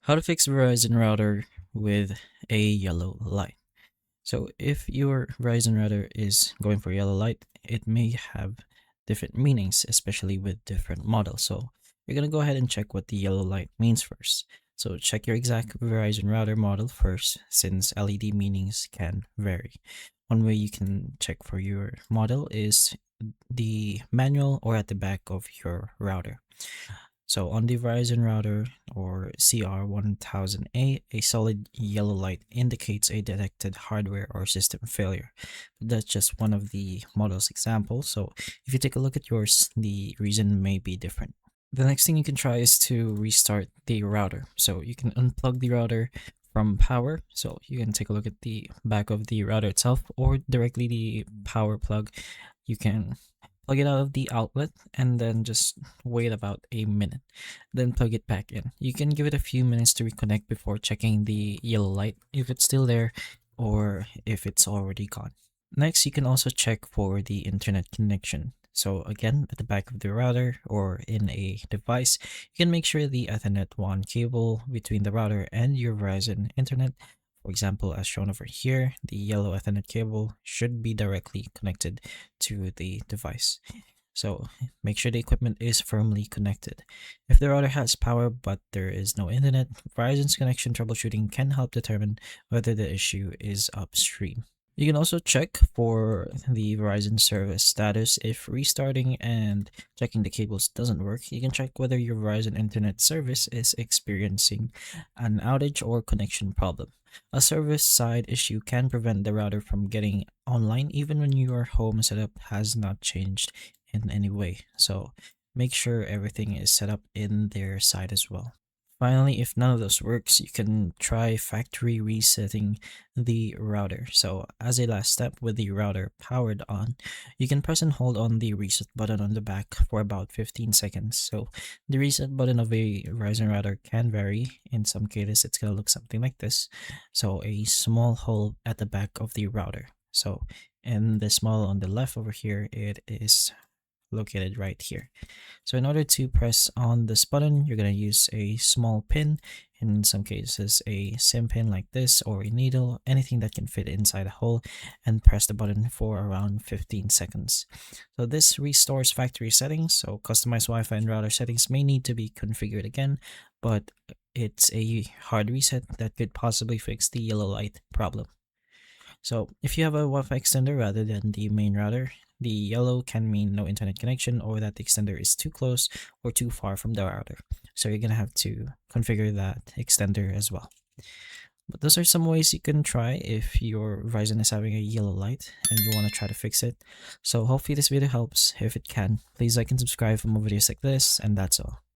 How to fix Verizon router with a yellow light. So if your Verizon router is going for yellow light, it may have different meanings, especially with different models. So you're going to go ahead and check what the yellow light means first. So check your exact Verizon router model first, since LED meanings can vary. One way you can check for your model is the manual or at the back of your router. So on the Verizon router or CR1000A, a solid yellow light indicates a detected hardware or system failure. That's just one of the model's examples. So if you take a look at yours, the reason may be different. The next thing you can try is to restart the router. So you can unplug the router from power. So you can take a look at the back of the router itself or directly the power plug. You can plug it out of the outlet and then just wait about a minute, then plug it back in. You can give it a few minutes to reconnect before checking the yellow light if it's still there or if it's already gone. Next, you can also check for the internet connection. So again, at the back of the router or in a device, you can make sure the Ethernet WAN cable between the router and your Verizon internet, for example, as shown over here, the yellow Ethernet cable should be directly connected to the device. So make sure the equipment is firmly connected. If the router has power but there is no internet, Verizon's connection troubleshooting can help determine whether the issue is upstream. You can also check for the Verizon service status. If restarting and checking the cables doesn't work, you can check whether your Verizon internet service is experiencing an outage or connection problem. A service side issue can prevent the router from getting online even when your home setup has not changed in any way. So make sure everything is set up in their side as well. Finally, if none of those works, you can try factory resetting the router. So as a last step, with the router powered on, you can press and hold on the reset button on the back for about 15 seconds. So the reset button of a Verizon router can vary. In some cases, it's going to look something like this. So a small hole at the back of the router. So in the small on the left over here, it is located right here. So in order to press on this button, you're going to use a small pin, in some cases a SIM pin like this, or a needle, anything that can fit inside a hole, and press the button for around 15 seconds. So this restores factory settings, so customized Wi-Fi and router settings may need to be configured again, but it's a hard reset that could possibly fix the yellow light problem. So if you have a Wi-Fi extender rather than the main router, the yellow can mean no internet connection or that the extender is too close or too far from the router. So you're going to have to configure that extender as well. But those are some ways you can try if your Verizon is having a yellow light and you want to try to fix it. So hopefully this video helps. If it can, please like and subscribe for more videos like this, and that's all.